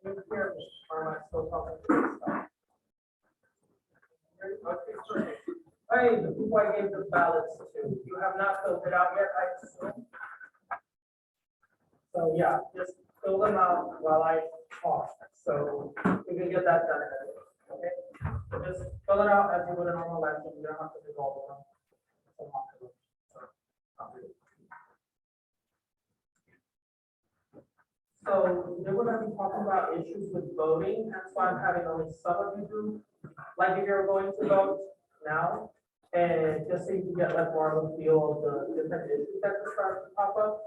Can you hear me, or am I still talking to myself? Okay, perfect. Hey, the people I gave the ballots to, you have not filled it out yet, I assume? So, yeah, just fill them out while I talk, so we can get that done, okay? So just fill it out as you would a normal election, you don't have to do all of them. So they were gonna be talking about issues with voting, that's why I'm having only some of you do, like if you're going to vote now, and just so you can get like more of a feel of the different issues that are starting to pop up.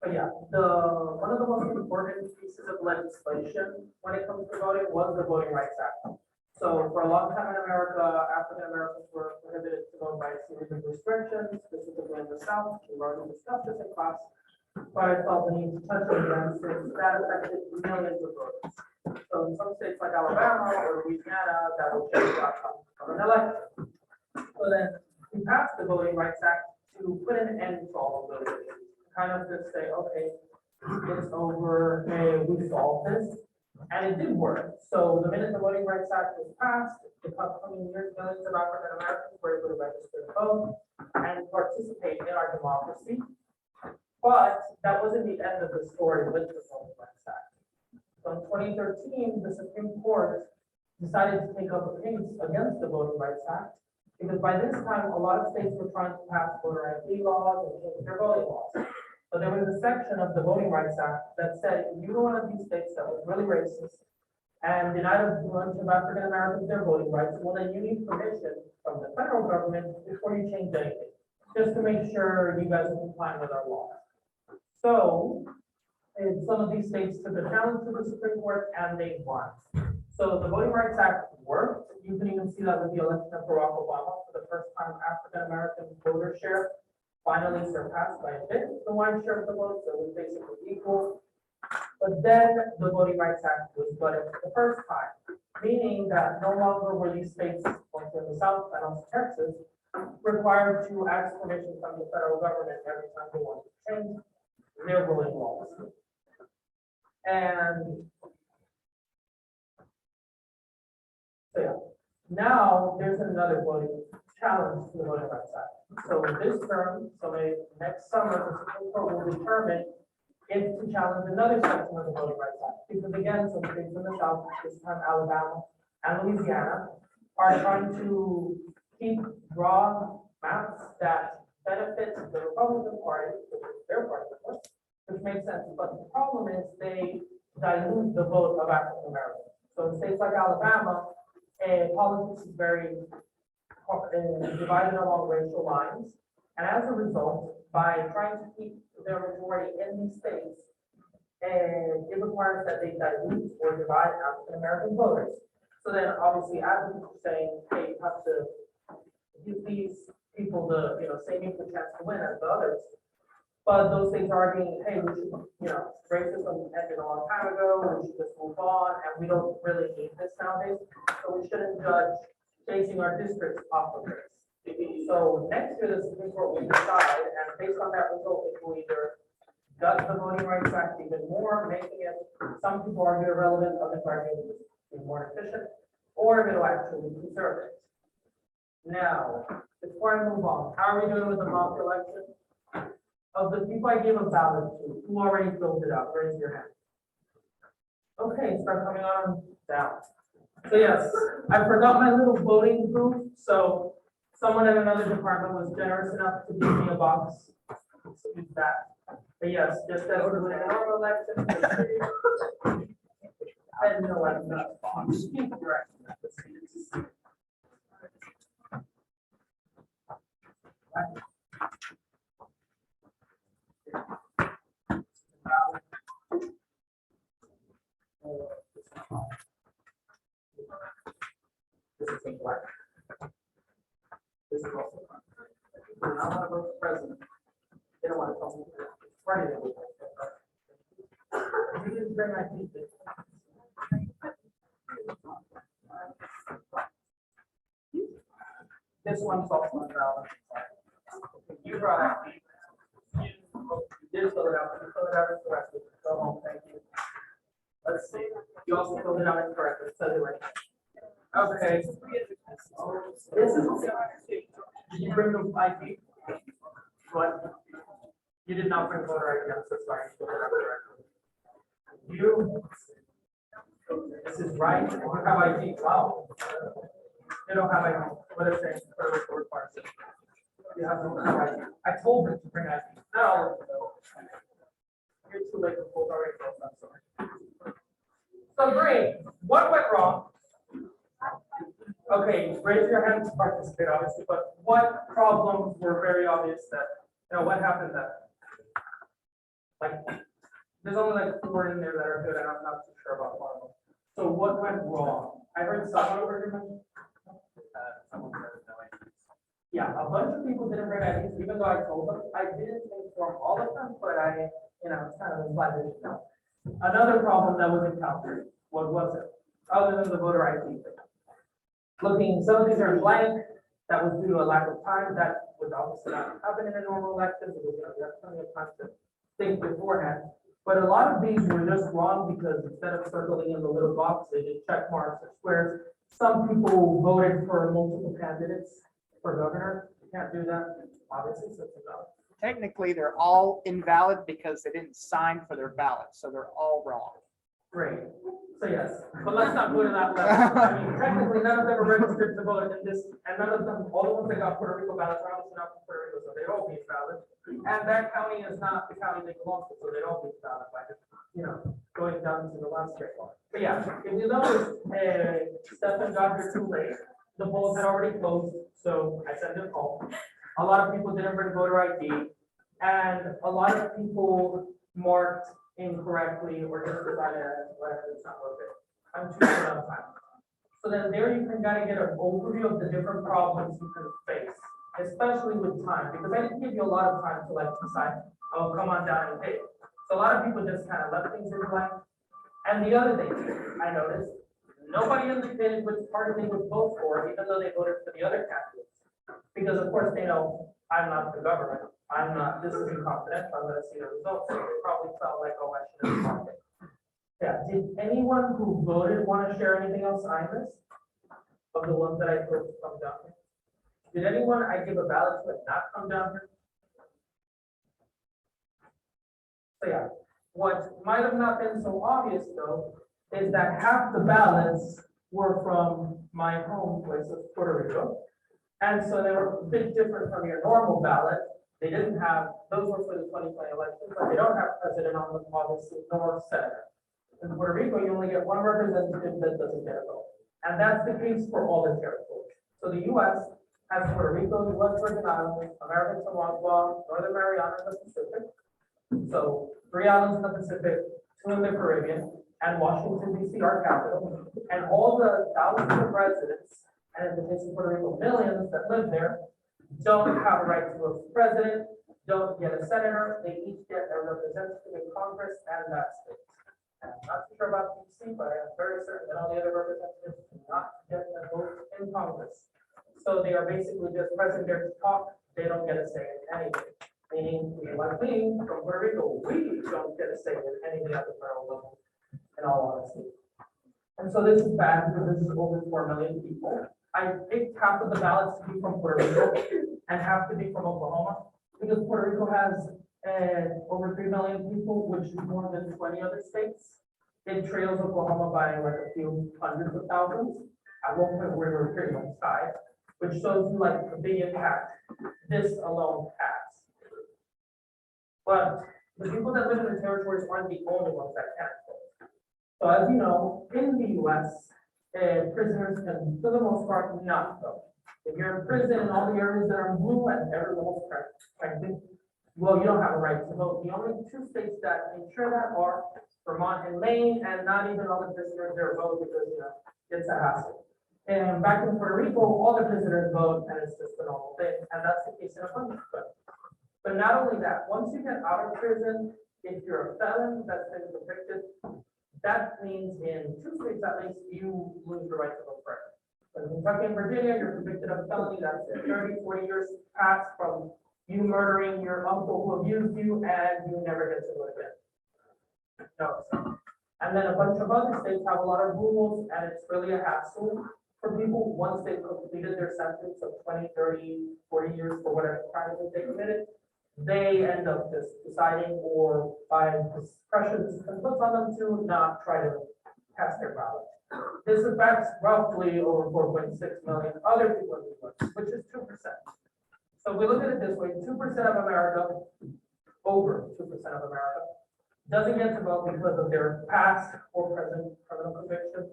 But yeah, one of the most important pieces of legislation when it comes to voting was the Voting Rights Act. So for a long time in America, African Americans were prohibited to vote by a series of restrictions, specifically in the South. We've already discussed this in class, but I felt the need to touch on them since that affected millions of voters. So in some states like Alabama or Louisiana, that will change the outcome of an election. So then we passed the Voting Rights Act to put an end to all of those issues. Kind of just say, okay, it's over, and we solved this. And it did work. So the minute the Voting Rights Act was passed, the upcoming years, millions of African Americans were able to register to vote and participate in our democracy. But that wasn't the end of the story with the Voting Rights Act. So in 2013, the Supreme Court decided to take up a case against the Voting Rights Act, because by this time, a lot of states were trying to pass voter ID laws and change their voting laws. But there was a section of the Voting Rights Act that said, if you were one of these states that was really racist and denied a bunch of African Americans their voting rights, well, then you need permission from the federal government before you change anything, just to make sure you guys are complying with our laws. So, and some of these states took a challenge to the Supreme Court and they won. So the Voting Rights Act worked. You can even see that with the election of Barack Obama. For the first time, African American voter share finally surpassed by a bit the white share of the vote, so it was basically equal. But then the Voting Rights Act was gutted for the first time, meaning that no longer were these states, like in the South and also Texas, required to ask permission from the federal government every time they wanted to change their voting laws. And so yeah, now there's another voting challenge to the Voting Rights Act. So this term, so maybe next summer, the Supreme Court will determine if to challenge another section of the Voting Rights Act. Because again, some states in the South, this time Alabama and Louisiana, are trying to keep broad maps that benefit the Republican Party, which is their party, of course, which makes sense. But the problem is they dilute the vote of African Americans. So in states like Alabama, politics is very divided along racial lines. And as a result, by trying to keep their majority in these states, it requires that they dilute or divide African American voters. So then obviously advocates are saying, hey, you have to give these people the same equal chance to win as the others. But those states are arguing, hey, we should, racism ended a long time ago, we should just move on, and we don't really need this nowadays. So we shouldn't judge basing our districts off of race. So next year, the Supreme Court will decide, and based on that result, it will either gut the Voting Rights Act even more, making it, some people argue irrelevant, others argue it be more efficient, or it'll actually conserve it. Now, before I move on, how are we doing with the mock election? Of the people I gave a ballot to, who already filled it out? Raise your hand. Okay, start coming on down. So yes, I forgot my little voting booth, so someone in another department was generous enough to give me a box. Let's use that. But yes, just as we're doing a normal election. I know I'm not a box. This is in black. This is also black. I want to vote for president. They don't want to tell me. Friday. You didn't bring my feet. This one's also on ballot. You brought it. You did fill it out, but you fill it out as the rest of it. Go home, thank you. Let's let's see. You also filled it out incorrectly, so anyway. Okay. This is. Did you bring the ID? What? You did not bring voter ID, I'm so sorry. You. This is right, you have ID, wow. You don't have ID, what is it, for the requires it. You have no ID. I told them to bring ID, not all of them though. You're too late to pull already, I'm sorry. So great, what went wrong? Okay, raise your hand to participate, obviously, but what problems were very obvious that, what happened that? Like, there's only like 4 in there that are good, and I'm not too sure about one of them. So what went wrong? I heard someone over here mention. Yeah, a bunch of people didn't bring IDs, even though I told them. I didn't inform all of them, but I, it's kind of implied they should know. Another problem that was encountered, what was it? Other than the voter ID thing. Looking, some of these are blank, that was due to a lack of time, that would obviously not happen in a normal election, because you have plenty of time to think beforehand. But a lot of these were just wrong because instead of circling in the little box, they did check marks or squares. Some people voted for multiple candidates for governor. You can't do that, obviously, so it's invalid. Technically, they're all invalid because they didn't sign for their ballot, so they're all wrong. Great. So yes, but let's not go to that level. I mean, technically, none of them are registered to vote in this, and none of them, all the ones that got Puerto Rico ballots are obviously not from Puerto Rico, so they'd all be valid. And that county is not the county they belong to, so they'd all be valid by just, going down to the last straight line. But yeah, if you notice, Stephen got here too late. The polls had already closed, so I sent him home. A lot of people didn't bring voter ID, and a lot of people marked incorrectly or just decided whatever, it's not worth it. I'm too short on time. So then there you can kind of get an overview of the different problems you can face, especially with time, because I didn't give you a lot of time to like decide, oh, come on down and pay. So a lot of people just kind of left things in blank. And the other thing I noticed, nobody indicated which party they would vote for, even though they voted for the other candidates. Because of course they know I'm not the government. I'm not, this isn't confidential, I'm gonna see the results, so they probably felt like, oh, I should have marked it. Yeah, did anyone who voted want to share anything else I missed? Of the ones that I put come down here? Did anyone I give a ballot to not come down here? So yeah, what might have not been so obvious though, is that half the ballots were from my home place of Puerto Rico. And so they were a bit different from your normal ballot. They didn't have, those were for the 2020 election, but they don't have president on them, obviously, nor senator. In Puerto Rico, you only get one representative that doesn't get a vote. And that's the case for all the territories. So the US has Puerto Rico, the US Virgin Islands, American Samoa, Northern Mariana, and the Pacific. So 3 islands in the Pacific, 2 in the Caribbean, and Washington DC, our capital. And all the thousands of residents, and in the case of Puerto Rico, millions that live there, don't have a right to vote for president, don't get a senator, they each get a representative in Congress and that state. And I'm not too sure about DC, but I am very certain that all the other representatives do not get a vote in Congress. So they are basically just present there to talk, they don't get a say in anything. Meaning, like me, from Puerto Rico, we don't get a say in anything at the federal level, in all honesty. And so this is bad because this is over 4 million people. I picked half of the ballots to be from Puerto Rico and half to be from Oklahoma, because Puerto Rico has over 3 million people, which is more than 20 other states. It trails Oklahoma by like a few hundreds of thousands. At one point, we were pretty much tied, which shows you like the big impact this alone has. But the people that live in the territories aren't the only ones that can't vote. So as you know, in the US, prisoners can, for the most part, not vote. If you're in prison in all the areas that are blue and everyone's protected, well, you don't have a right to vote. The only 2 states that ensure that are Vermont and Maine, and not even all the prisoners there vote because, it's a hassle. And back in Puerto Rico, all the prisoners vote, and it's just a normal thing, and that's the case in a bunch of places. But not only that, once you get out of prison, if you're a felon that's been convicted, that means in 2 states at least, you lose your right to vote forever. In Kentucky and Virginia, you're convicted of a felony, that's it. 30, 40 years passed from you murdering your uncle who abused you, and you never get to vote again. No, so. And then a bunch of other states have a lot of rules, and it's really a hassle for people once they've completed their sentence of 20, 30, 40 years for whatever crime that they committed. They end up just deciding, or by pressure and puts on them to not try to cast their ballot. This affects roughly over 4.6 million other people in the US, which is 2%. So if we look at it this way, 2% of America, over 2% of America, doesn't get to vote because of their past or present criminal convictions.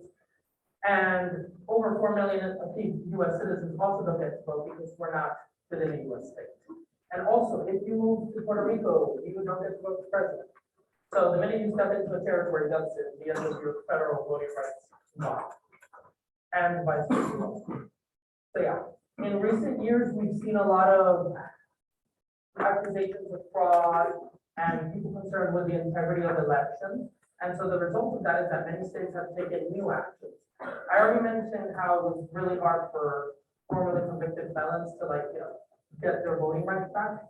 And over 4 million of US citizens also don't get to vote because we're not within a US state. And also, if you move to Puerto Rico, you don't get to vote for president. So the minute you step into a territory, that's it, the end of your federal voting rights law. And vice versa. So yeah, in recent years, we've seen a lot of accusations of fraud and people concerned with the integrity of elections. And so the result of that is that many states have taken new actions. I already mentioned how it was really hard for formerly convicted felons to get their voting rights back.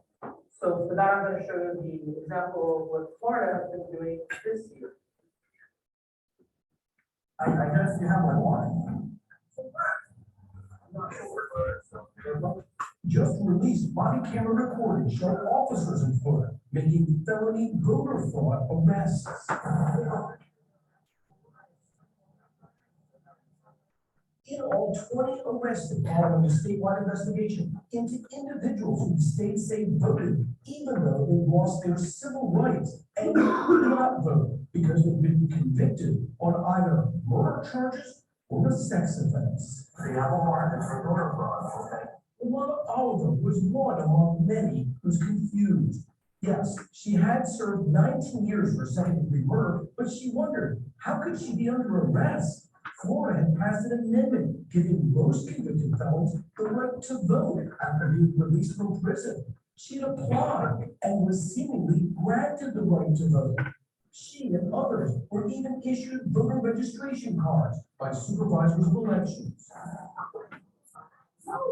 So for that, I'm going to show you the example of what Florida has been doing this year. I guess you have my warrant. Just released body camera recording showing officers in Florida making felony voter fraud arrests. In all, 20 arrested following a statewide investigation into individuals who the state say voted, even though they lost their civil rights and could not vote because they've been convicted on either murder charges or a sex offense. They have a warrant for voter fraud, okay? One Oliver was one among many who's confused. Yes, she had served 19 years for second-degree murder, but she wondered, how could she be under arrest? Florida had passed an amendment giving most convicted felons the right to vote after being released from prison. She applied and was seemingly granted the right to vote. She and others were even issued voter registration cards by supervisors of elections. Well,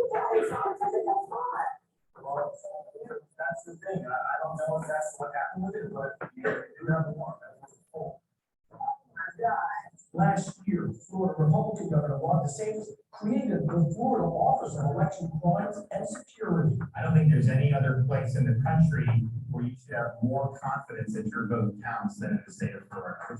that's the thing. I don't know if that's what happened with it, but you do have a warrant. Last year, Florida Republican Governor Ron DeSantis created the Florida Office of Election Crimes and Security. I don't think there's any other place in the country where you should have more confidence that your vote counts than in the state of Florida.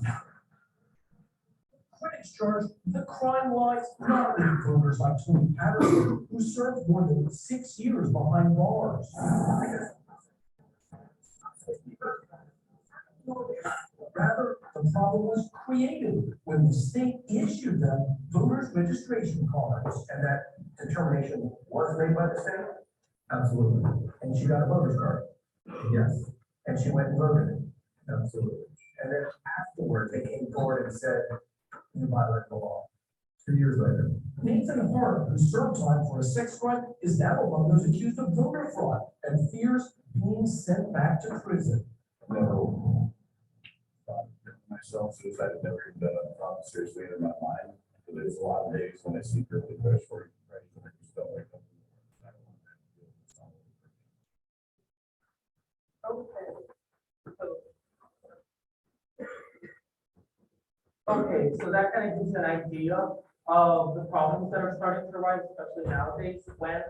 Critics charge the crime lies not with voters like Tony Patterson, who served more than 6 years behind bars. Rather, the problem was created when the state issued them voters registration cards. And that determination was made by the state? Absolutely. And she got a voter's card? Yes. And she went and voted? Absolutely. And then afterward, they came forward and said, you violated the law. 2 years later. Nathan Hart, who served time for a sex crime, is now among those accused of voter fraud and fears being sent back to prison. No. Myself, suicide has never even been a thought seriously in my mind. But there's a lot of days when I secretly wish for it, right? And I just don't wake up. I don't want that to do it. Okay, so that kind of gives an idea of the problems that are starting to arise, especially nowadays when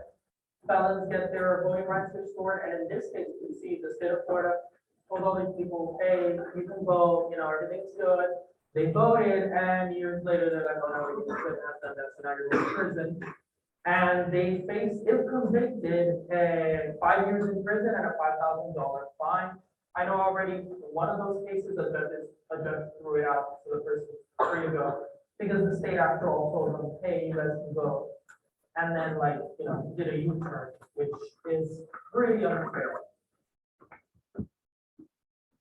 felons get their voting rights restored. And in this case, we see the state of Florida told all these people, hey, you can vote, everything's good. They voted, and years later, they're like, oh no, we couldn't have done that, so now you're going to prison. And they face, if convicted, 5 years in prison and a $5,000 fine. I know already one of those cases, a judge threw it out to the person free to go, because the state after all told them, hey, you guys can vote. And then did a U-turn, which is pretty unfair.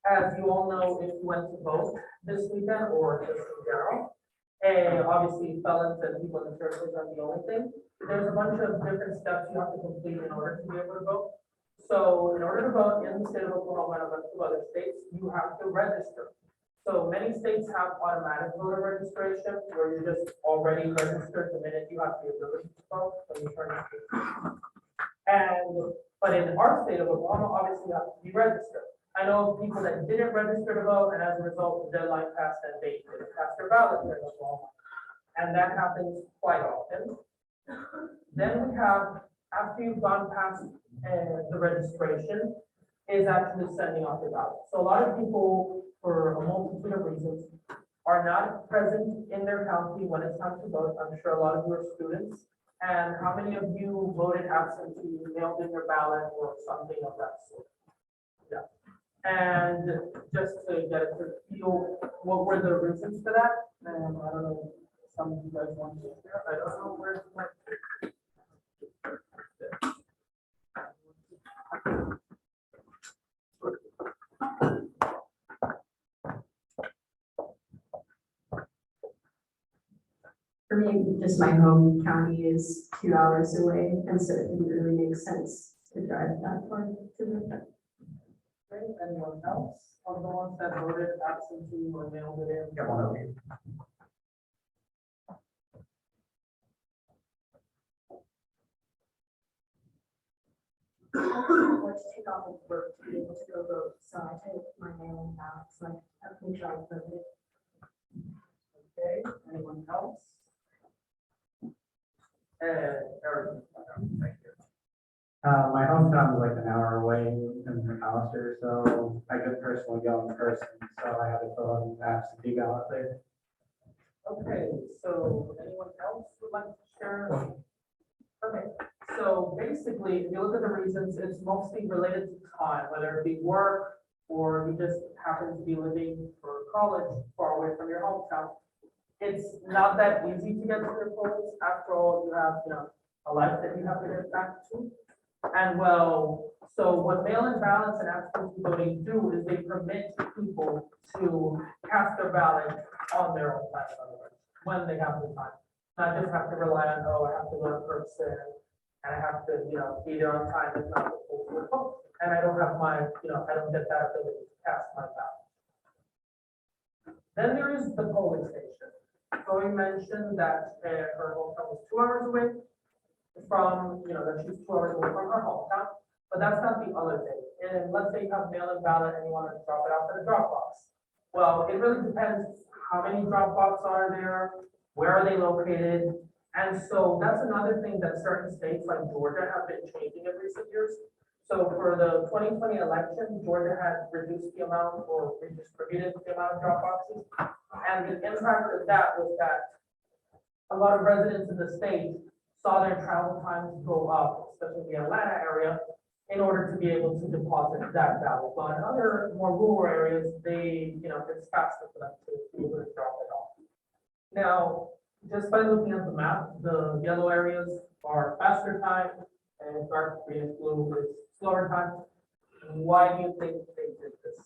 As you all know, if you went to vote this weekend or just in general, obviously felons and people in the churches are the only thing. There's a bunch of different steps you have to complete in order to be able to vote. So in order to vote in the state of Oklahoma and a bunch of other states, you have to register. So many states have automatic voter registration where you're just already registered the minute you have the ability to vote when you turn 18. But in our state of Oklahoma, obviously you have to be registered. I know of people that didn't register to vote, and as a result, the deadline passed and they didn't cast their ballot during the fall. And that happens quite often. Then we have, after you've gone past the registration, is actually sending off your ballot. So a lot of people, for a multitude of reasons, are not present in their county when it's time to vote. I'm sure a lot of you are students. And how many of you voted absentee, mailed in your ballot, or something of that sort? Yeah. And just to get a quick feel, what were the reasons for that? And I don't know, some of you guys want to share. I don't know where my. For me, just my home county is 2 hours away, and so it didn't really make sense to drive that far to the. Okay, anyone else? Of the ones that voted absentee or mailed it in? Get one over here. Or to take off of work to be able to go vote, so I took my mail-in ballots, like, I think I voted. Okay, anyone else? Eric, thank you. My hometown is like an hour away in Hollister, so I could personally go in person, so I had to fill out an absentee ballot there. Okay, so anyone else would like to share? Okay, so basically, if you look at the reasons, it's mostly related to time, whether it be work or you just happen to be living for college far away from your hometown. It's not that easy to get to the polls. After all, you have, a life that you have to get back to. And well, so what mail-in ballots and absentee voting do is they permit people to cast their ballot on their own time, in other words, when they have the time. Not just have to rely on, oh, I have to go in person, and I have to, be there on time, if not the polls will vote. And I don't have my, I don't get that ability to cast my ballot. Then there is the polling station. So we mentioned that her hometown was 2 hours away from, that she's 2 hours away from her hometown, but that's not the other thing. And let's say you have mail-in ballot and you want to drop it off at a drop box. Well, it really depends how many drop boxes are there, where are they located? And so that's another thing that certain states like Georgia have been changing in recent years. So for the 2020 election, Georgia had reduced the amount or redistributed the amount of drop boxes. And the impact of that was that a lot of residents in the state saw their travel times go up, especially the Atlanta area, in order to be able to deposit that ballot. But in other more rural areas, it's faster for them to be able to drop it off. Now, just by looking at the map, the yellow areas are faster time and dark green and blue is slower time. Why do you think they did this?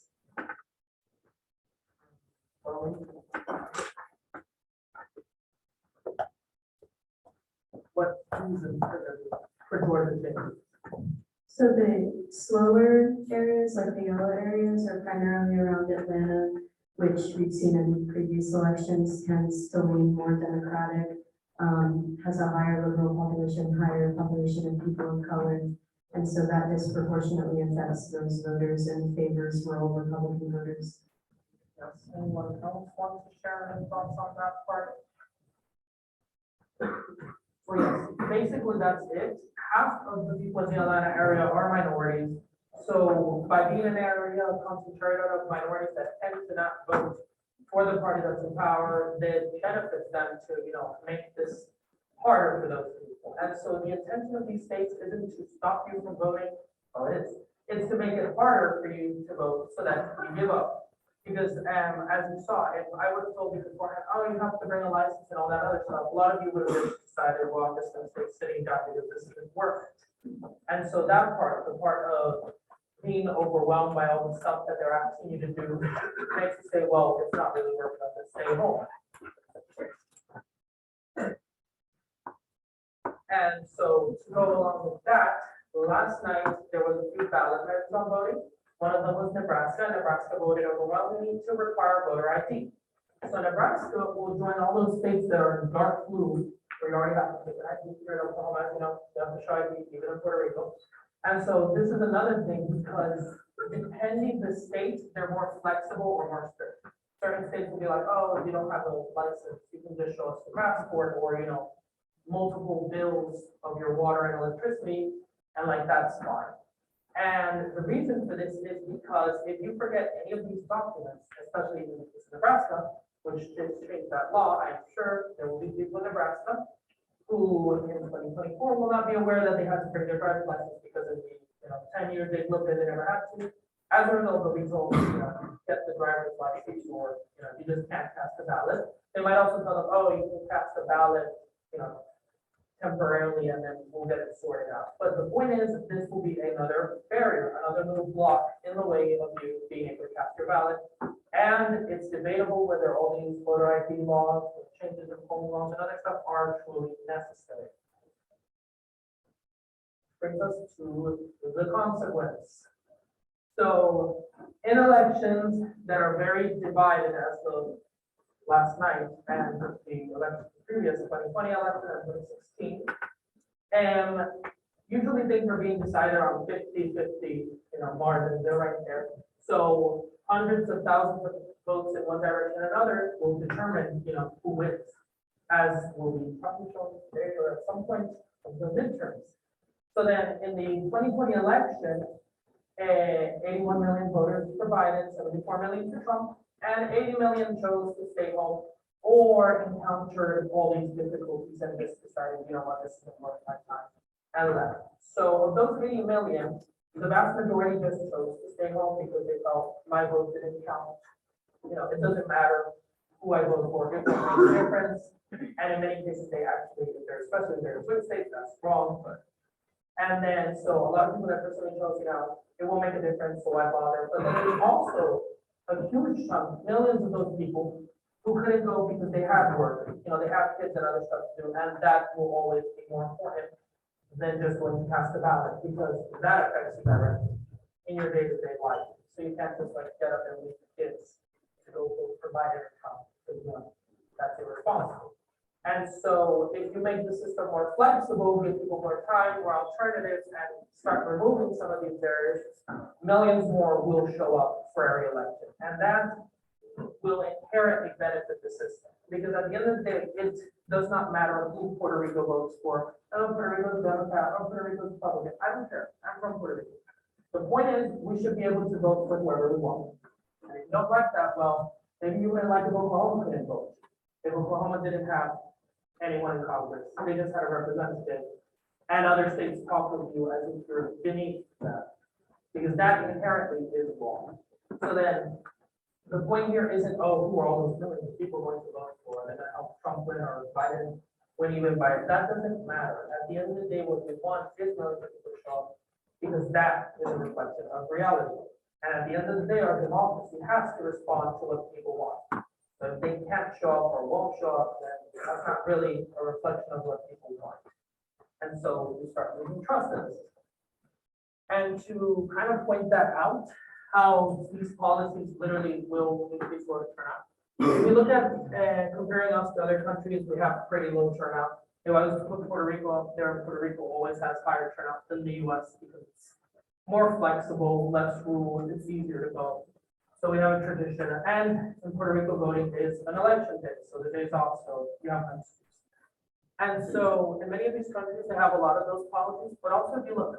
What reason for Georgia change? So the slower areas, like the yellow areas, are primarily around Atlanta, which we've seen in previous elections tends to lean more Democratic, has a higher liberal population, higher population of people of color. And so that disproportionately affects those voters and favors rural Republican voters. Yes, anyone else want to share any thoughts on that part? Well, yes, basically that's it. Half of the people in the Atlanta area are minorities. So by being an area concentrated of minorities that tend to not vote for the party that's in power, that benefits them to, make this harder for those people. And so the intention of these states isn't to stop you from voting, it's to make it harder for you to vote so that you give up. Because as you saw, if I would have told you beforehand, oh, you have to bring a license and all that other stuff, a lot of you would have just decided, well, I'm just gonna stay sitting down because this isn't worth it. And so that part, the part of being overwhelmed by all the stuff that they're asking you to do, makes you say, well, it's not really worth it, let's stay home. And so to go along with that, last night, there was a few ballot measures on voting. One of them was Nebraska. Nebraska voted overwhelmingly to require voter ID. So Nebraska will join all those states that are in dark blue, where you already have to take an ID here in Oklahoma, you have to show ID, even in Puerto Rico. And so this is another thing, because depending the state, they're more flexible or more strict. Certain states will be like, oh, if you don't have a license, you can just show us the passport or, multiple bills of your water and electricity, and like, that's fine. And the reason for this is because if you forget any of these documents, especially in Nebraska, which just changed that law, I'm sure there will be people in Nebraska who in 2024 will not be aware that they had to bring their driver's license because of the, 10 years they've lived there, they never had to. As a result, they'll be told, get the driver's license, or, you just can't cast a ballot. They might also tell them, oh, you can cast a ballot, temporarily, and then we'll get it sorted out. But the point is, this will be another barrier, another little block in the way of you being able to cast your ballot. And it's debatable whether all these voter ID laws, changes in home laws, and other stuff are truly necessary. Brings us to the consequence. So in elections that are very divided, as the last night and the election, previous 2020 election and 2016, usually things are being decided on 50-50, margins, they're right there. So hundreds of thousands of votes in one direction or another will determine, who wins, as will be probably shown today or at some point of the midterms. So then in the 2020 election, 81 million voters provided, 74 million for Trump, and 80 million chose to stay home or encountered all these difficulties and just decided, what, this isn't worth my time, and left. So of those 80 million, the vast majority just chose to stay home because they felt my vote didn't count. It doesn't matter who I vote for, it won't make a difference. And in many cases, they actually, especially if they're swing states, that's wrong. And then, so a lot of people that personally chose, it won't make a difference, so why bother? But then there's also a huge chunk, millions of those people who couldn't go because they have work, they have kids and other stuff to do, and that will always be more important than just going to cast a ballot, because that affects you directly in your day-to-day life. So you can't just get up and leave the kids to go provide an income, because that's irresponsible. And so if you make the system more flexible, give people more time, more alternatives, and start removing some of these barriers, millions more will show up for every election. And that will inherently benefit the system. Because at the end of the day, it does not matter who Puerto Rico votes for. Oh, Puerto Rico's Democrat, oh, Puerto Rico's Republican. I don't care. I'm from Puerto Rico. The point is, we should be able to vote for whoever we want. And if you don't like that, well, maybe you wouldn't like if Oklahoma couldn't vote. If Oklahoma didn't have anyone in Congress, they just had a representative, and other states talk with you as if you're beneath that, because that inherently is wrong. So then, the point here isn't, oh, who are all those millions of people going to vote for, and then help Trump win or Biden win even by, that doesn't matter. At the end of the day, what we want is millions of people to show up, because that is a reflection of reality. And at the end of the day, our democracy has to respond to what people want. So if they can't show up or won't show up, then that's not really a reflection of what people want. And so we start losing trust in the system. And to kind of point that out, how these policies literally will increase voter turnout. If we look at comparing us to other countries, we have pretty low turnout. If I was to put Puerto Rico up there, Puerto Rico always has higher turnout than the US because it's more flexible, less rules, it's easier to vote. So we have a tradition, and in Puerto Rico, voting is an election day, so the day's off, so you have an excuse. And so in many of these countries, they have a lot of those policies, but also if you look,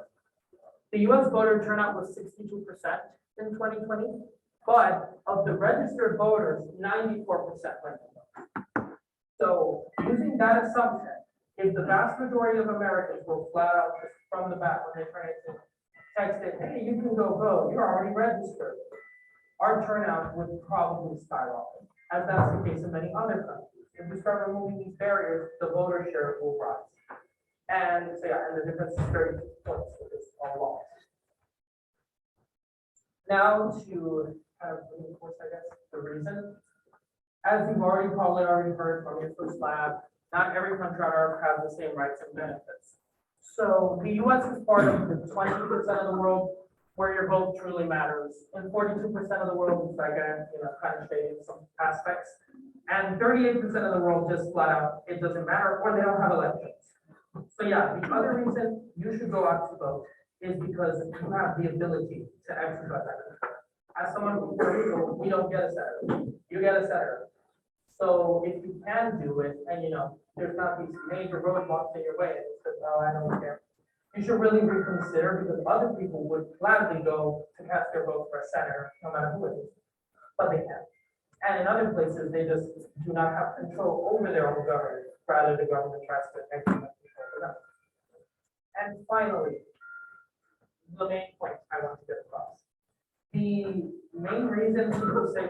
the US voter turnout was 62% in 2020, but of the registered voters, 94% went to vote. So using that assumption, if the vast majority of Americans were flat out just from the bat when they try to text it, hey, you can go vote, you're already registered, our turnout would probably skyrocket, as that's the case in many other countries. If we start removing these barriers, the voter share will rise. And so yeah, and the difference is 30 points, which is a lot. Now to kind of reinforce, I guess, the reason. As you've probably already heard from your first lab, not every country on earth has the same rights and benefits. So the US is part of the 20% of the world where your vote truly matters. And 42% of the world is like kind of shady in some aspects. And 38% of the world just flat out, it doesn't matter, or they don't have elections. So yeah, the other reason you should go out to vote is because you have the ability to exercise that control. As someone who's Puerto Rico, we don't get a senator, you get a senator. So if you can do it, and there's not these major roadblocks in your way, it's just, oh, I don't care. You should really reconsider, because other people would gladly go to cast their vote for a senator, no matter who it is, but they can't. And in other places, they just do not have control over their own government, rather the government tries to exercise control over them. And finally, the main point I want to get across. The main reason people say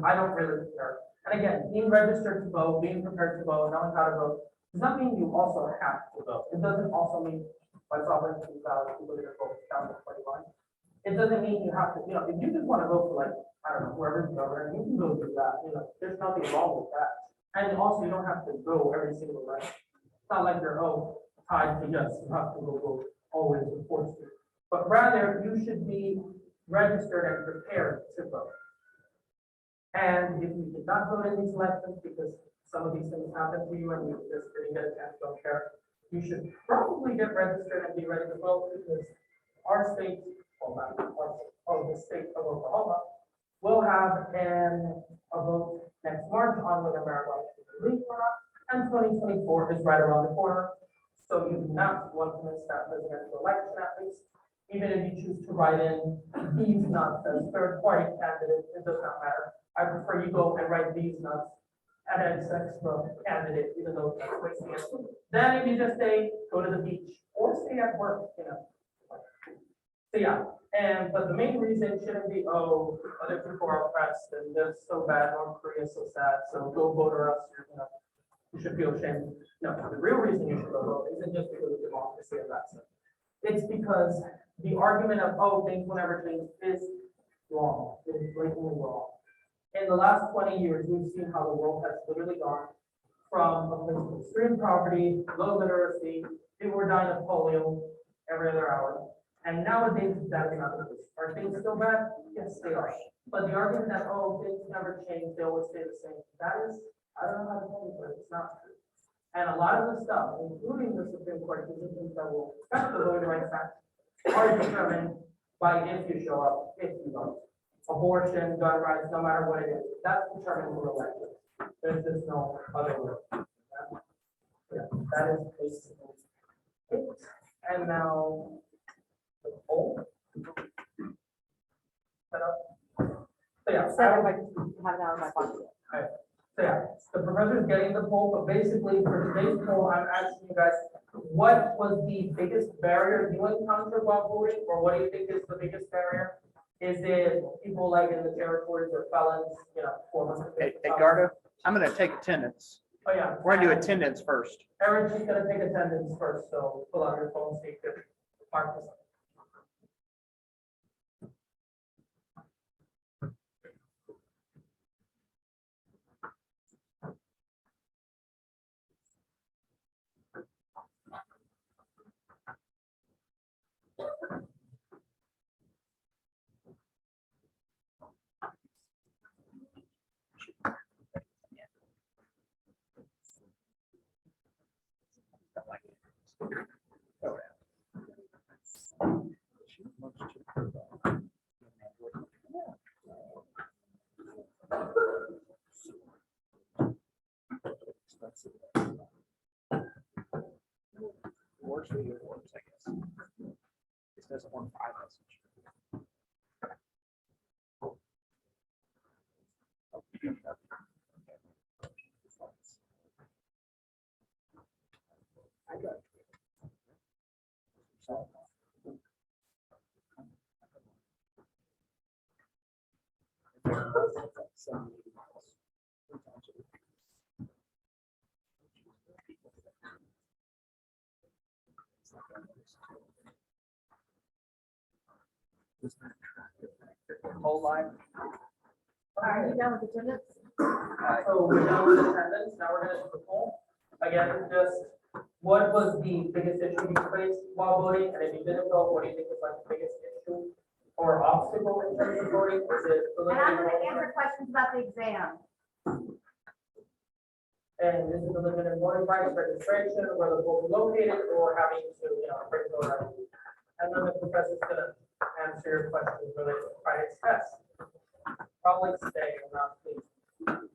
I don't really care. And again, being registered to vote, being prepared to vote, knowing how to vote, does not mean you also have to vote. It doesn't also mean by sovereignty valid people are going to vote down to 21. It doesn't mean you have to, if you just want to vote for like, I don't know, whoever's governor, you can go do that, there's nothing wrong with that. And also you don't have to go every single night. It's not like you're, tied to yes, you have to go vote always and forced to. But rather you should be registered and prepared to vote. And if you did not vote in these elections because some of these things happened to you and you just didn't get a chance to care, you should probably get registered and be ready to vote, because our state, the state of Oklahoma, will have a vote next March on whether marijuana should be legal or not, and 2024 is right around the corner. So you do not want to miss that presidential election at least. Even if you choose to write in these nuts as third-party candidate, it does not matter. I prefer you go and write these nuts and then sex from candidate, even though it's wasting it. Then if you just go to the beach or stay at work, So yeah, but the main reason shouldn't be, other people are oppressed and they're so bad, North Korea is so sad, so go vote or else you should feel ashamed. No, the real reason you should go vote isn't just because of democracy and that stuff. It's because the argument of, things will never change is wrong. It is blatantly wrong. In the last 20 years, we've seen how the world has literally gone from a place of extreme poverty, low literacy, people were dying of polio every other hour. And nowadays, that is not the case. Are things still bad? Yes, they are. But the argument that, things never change, they always stay the same, that is, I don't know how to tell you, but it's not true. And a lot of the stuff, including the Supreme Court decisions that will affect the Voting Rights Act, are determined by if you show up, if you vote. Abortion, gun rights, no matter what it is, that's determined through elections. There's just no other way. Yeah, that is basically it. And now, the poll. Set up. So yeah, Have it out of my pocket. So yeah, the professor is getting the poll, but basically for today's poll, I'm asking you guys, what was the biggest barrier you encountered while voting, or what do you think is the biggest barrier? Is it people like in the territories or felons, former? Hey, Gardo, I'm gonna take attendance. Oh, yeah. We're gonna do attendance first. Erin's just gonna take attendance first, so pull out your phone, so you can mark this up. Works for you, works, I guess. This doesn't work for iMessage. I got it. Whole line. Are you done with attendance? So we're done with attendance, now we're gonna do the poll. Again, just what was the biggest issue you faced while voting, and if you didn't vote, what do you think is like the biggest issue or obstacle in terms of voting? Is it? And I'm gonna answer questions about the exam. And is it the limited voting rights registration, where the vote is located, or having to, bring voter ID? And then the professor's gonna answer your questions related to Friday's test. Probably stay and not leave.